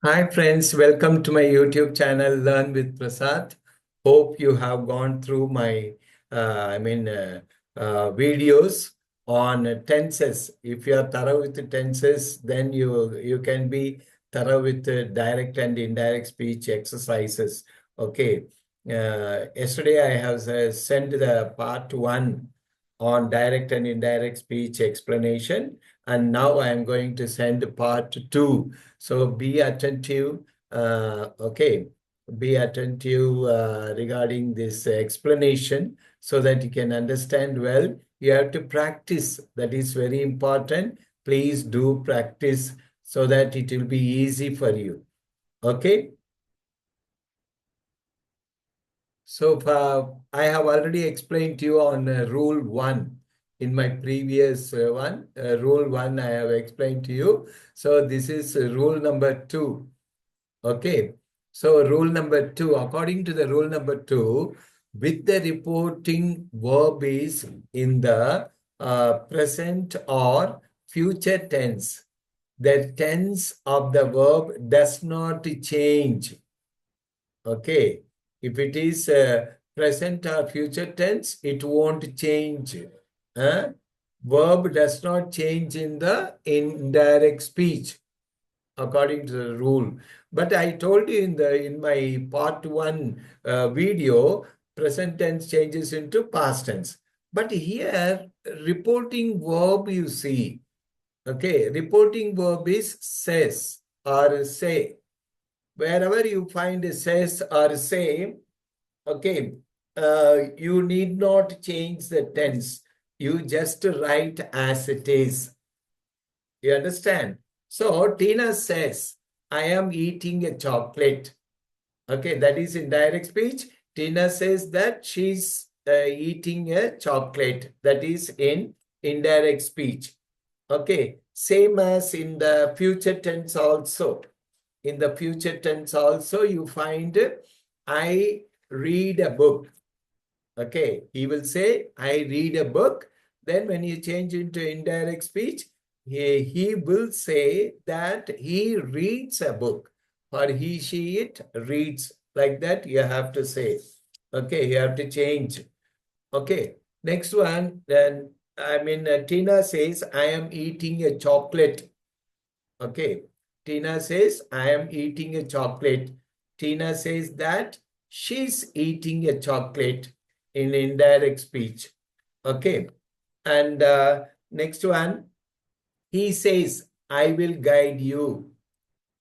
Hi friends, welcome to my YouTube channel Learn with Prasad. Hope you have gone through my videos on tenses. If you are thorough with the tenses, then you can be thorough with the direct and indirect speech exercises. Okay. Yesterday I have sent the part 1 on direct and indirect speech explanation, and now I am going to send part 2. So be attentive, okay. Be attentive regarding this explanation so that you can understand well. You have to practice. That is very important. Please do practice so that it will be easy for you. Okay. So I have already explained to you on rule 1 in my previous one. Rule 1 I have explained to you. So this is rule number 2. Okay. So rule number 2, according to the rule number 2, with the reporting verb is in the present or future tense, the tense of the verb does not change. Okay. If it is present or future tense, it won't change. Verb does not change in the indirect speech according to the rule. But I told you in my part 1 video, present tense changes into past tense. But here, reporting verb you see. Okay, reporting verb is says or say. Wherever you find says or say, okay, you need not change the tense. You just write as it is. You understand? So Tina says, I am eating a chocolate. Okay, that is in direct speech. Tina says that she's eating a chocolate. That is in indirect speech. Okay, same as in the future tense also. In the future tense also, you find I read a book. Okay, he will say, I read a book. Then when you change into indirect speech, he will say that he reads a book, or he, she, it reads. Like that, you have to say. Okay, you have to change. Okay, next one. Then, Tina says, I am eating a chocolate. Okay, Tina says, I am eating a chocolate. Tina says that she's eating a chocolate in indirect speech. Okay, and next one, he says, I will guide you.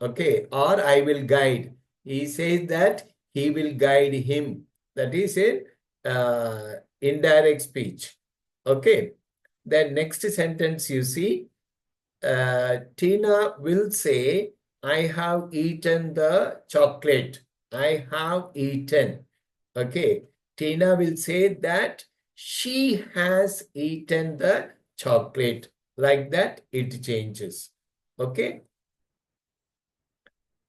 Okay, or I will guide. He says that he will guide him. That is in indirect speech. Okay, then next sentence you see, Tina will say, I have eaten the chocolate. I have eaten. Okay. Tina will say that she has eaten the chocolate. Like that, it changes. Okay.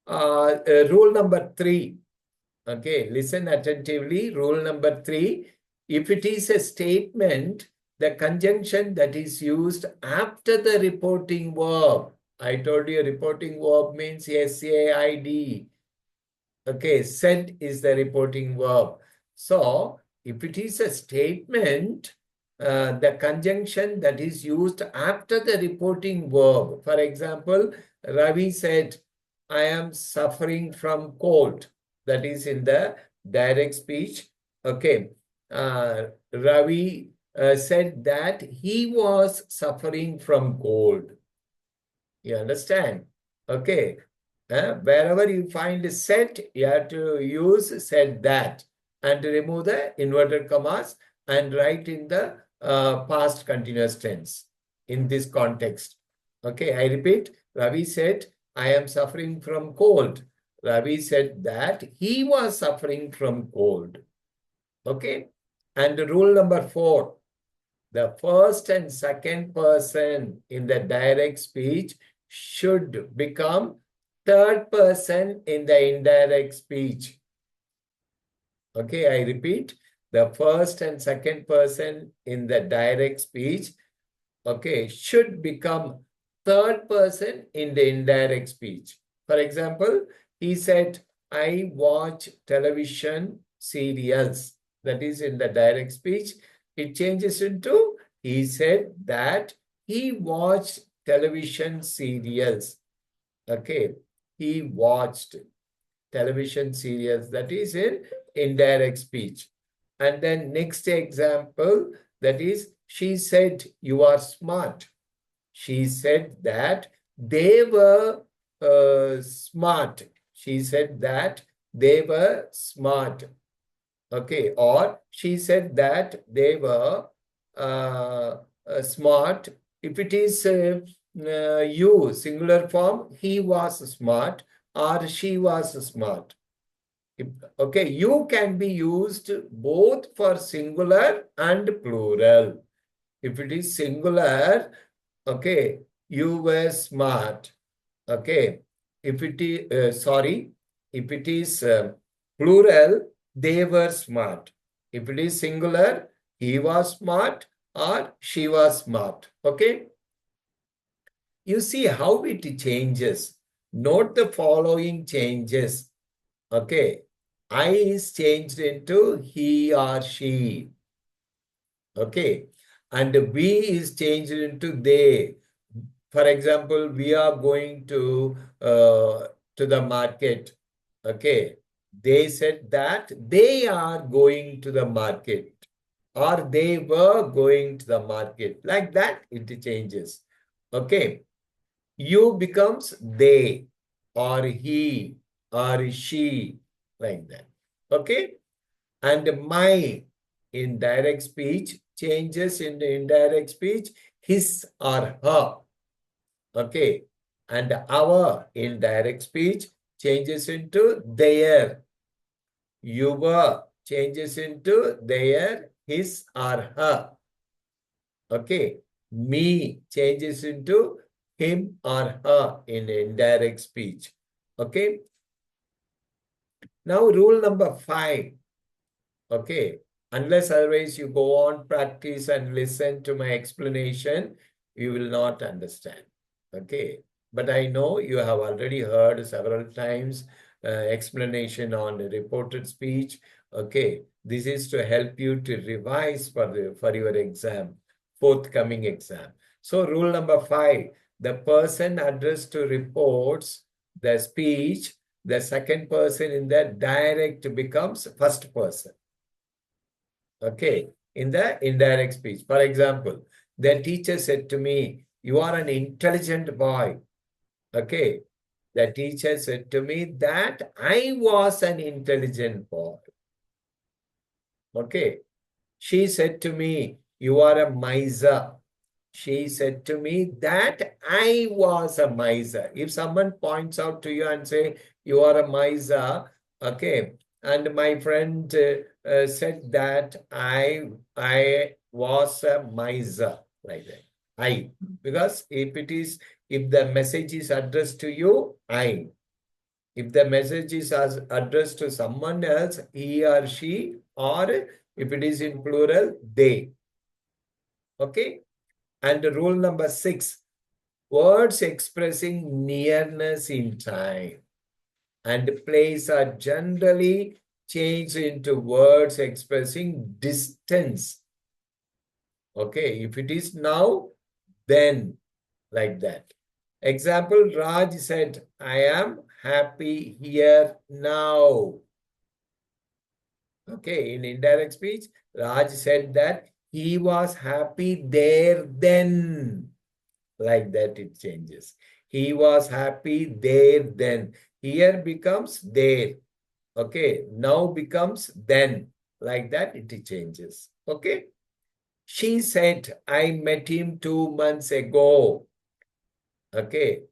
Rule number 3. Okay. Listen attentively. Rule number 3. If it is a statement, the conjunction that is used after the reporting verb. I told you reporting verb means SAID. Okay, said is the reporting verb. So, if it is a statement, the conjunction that is used after the reporting verb. For example, Ravi said, I am suffering from cold. That is in the direct speech. Okay. Ravi said that he was suffering from cold. You understand? Okay. Wherever you find said, you have to use said that and remove the inverted commas and write in the past continuous tense in this context. Okay, I repeat, Ravi said, I am suffering from cold. Ravi said that he was suffering from cold. Okay, and rule number 4, the first and second person in the direct speech should become third person in the indirect speech. Okay, I repeat, the first and second person in the direct speech, okay, should become third person in the indirect speech. For example, he said, I watch television serials. That is in the direct speech. It changes into, he said that he watched television serials. Okay. He watched television serials. That is in indirect speech. And then next example, that is, she said, you are smart. She said that they were smart. She said that they were smart. Okay. Or she said that they were smart. If it is you, singular form, he was smart or she was smart. Okay, you can be used both for singular and plural. If it is singular, okay, you were smart. Okay, if it is, if it is plural, they were smart. If it is singular, he was smart or she was smart. Okay, you see how it changes. Note the following changes. Okay, I is changed into he or she. Okay, and we is changed into they. For example, we are going to the market. Okay, they said that they are going to the market or they were going to the market. Like that, it changes. Okay, you becomes they or he or she, like that. Okay, and my in direct speech changes in the indirect speech, his or her. Okay. And our in direct speech changes into their. Your changes into their, his or her. Okay. Me changes into him or her in indirect speech. Okay. Now rule number 5. Okay. Unless otherwise you go on, practice and listen to my explanation, you will not understand. Okay. But I know you have already heard several times explanation on the reported speech. Okay. This is to help you to revise for your exam, forthcoming exam. So rule number 5, the person addressed to reports the speech, the second person in the direct becomes first person. Okay, in the indirect speech. For example, the teacher said to me, you are an intelligent boy. Okay, the teacher said to me that I was an intelligent boy. Okay, she said to me, you are a miser. She said to me that I was a miser. If someone points out to you and say, you are a miser, okay, and my friend said that I was a miser, like that. Because if the message is addressed to you, I. If the message is addressed to someone else, he or she, or if it is in plural, they. Okay. And rule number 6, words expressing nearness in time and place are generally changed into words expressing distance. Okay, if it is now, then, like that. Example, Raj said, I am happy here now. Okay, in indirect speech, Raj said that he was happy there then. Like that it changes. He was happy there then. Here becomes there. Okay, now becomes then. Like that it changes. Okay. She said, I met him 2 months ago. Okay.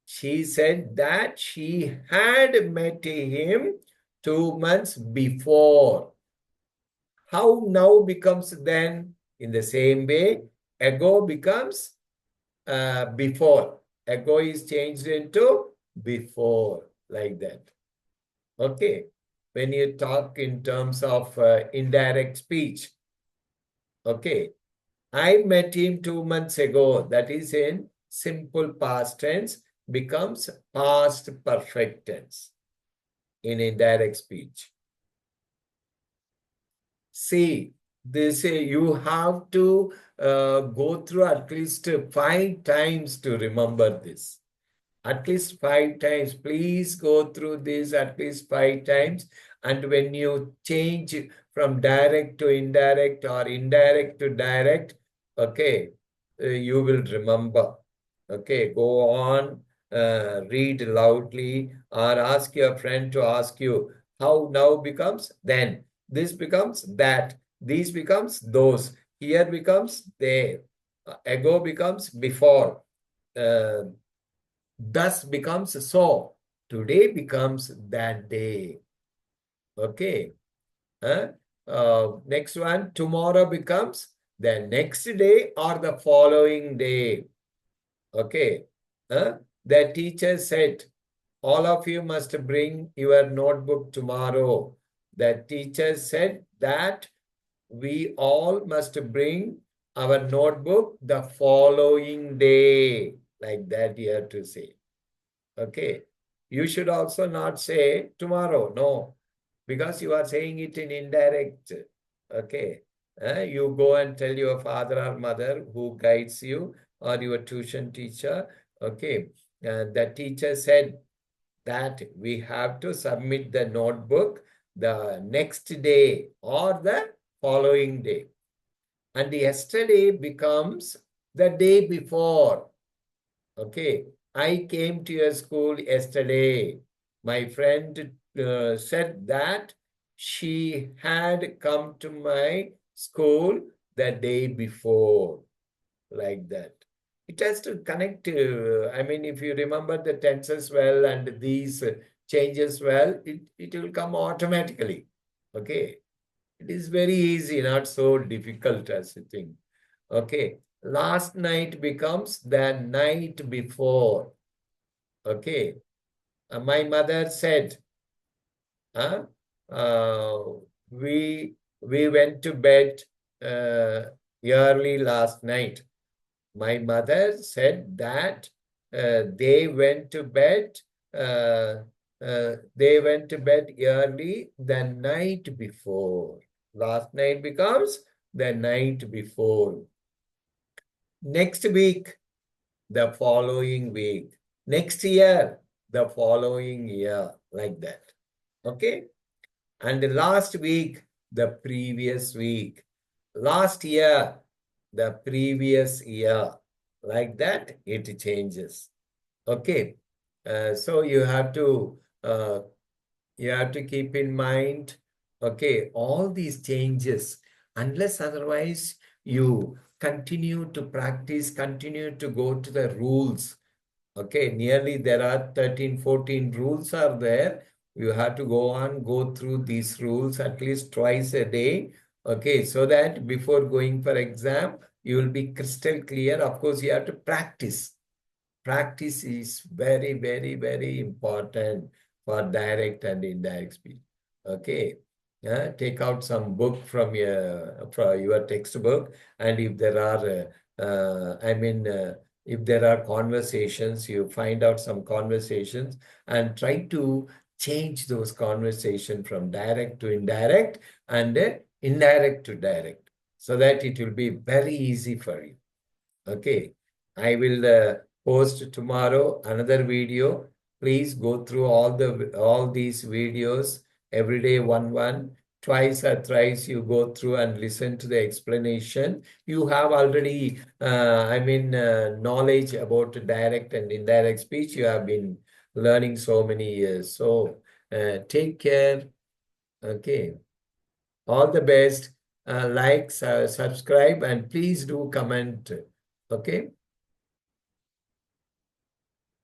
She said that she had met him 2 months before. How now becomes then? In the same way, ago becomes before. Ago is changed into before, like that. Okay. When you talk in terms of indirect speech, okay. I met him 2 months ago. That is in simple past tense. becomes past perfect tense in indirect speech. See, you have to go through at least 5 times to remember this. At least 5 times. Please go through this at least 5 times. And when you change from direct to indirect or indirect to direct, okay, you will remember. Okay, go on, read loudly, or ask your friend to ask you how now becomes then. This becomes that. These becomes those. Here becomes there. Ago becomes before. Uh, Thus becomes so. Today becomes that day. Okay. Next one, tomorrow becomes the next day or the following day. Okay. The teacher said, all of you must bring your notebook tomorrow. The teacher said that we all must bring our notebook the following day. Like that you have to say. Okay. You should also not say tomorrow. No, because you are saying it in indirect. Okay. You go and tell your father or mother who guides you or your tuition teacher. Okay. The teacher said that we have to submit the notebook the next day or the following day. And yesterday becomes the day before. Okay. I came to your school yesterday. My friend said that she had come to my school the day before, like that. It has to connect. I mean, if you remember the tenses well and these changes well, it will come automatically. Okay. It is very easy, not so difficult as you think. Okay. Last night becomes the night before. Okay. My mother said, uh, uh, we went to bed uh, early last night. My mother said that uh, they went to bed early the night before. Last night becomes the night before. Next week, the following week. Next year, the following year, like that. Okay? And the last week, the previous week. Last year, the previous year. Like that, it changes. Okay? So you have to keep in mind, okay, all these changes, unless otherwise you continue to practice, continue to go to the rules. Okay, nearly there are 13, 14 rules are there. You have to go through these rules at least twice a day. Okay, so that before going for exam, you will be crystal clear. Of course, you have to practice. Practice is very, very, very important for direct and indirect speech. Okay. Take out some book from your textbook, and if there are, if there are conversations, you find out some conversations and try to change those conversations from direct to indirect and indirect to direct, so that it will be very easy for you. Okay. I will post tomorrow another video. Please go through all these videos every day, one. Twice or thrice you go through and listen to the explanation. You have already, knowledge about direct and indirect speech. You have been learning so many years. So take care. Okay. All the best. Like, subscribe, and please do comment. Okay.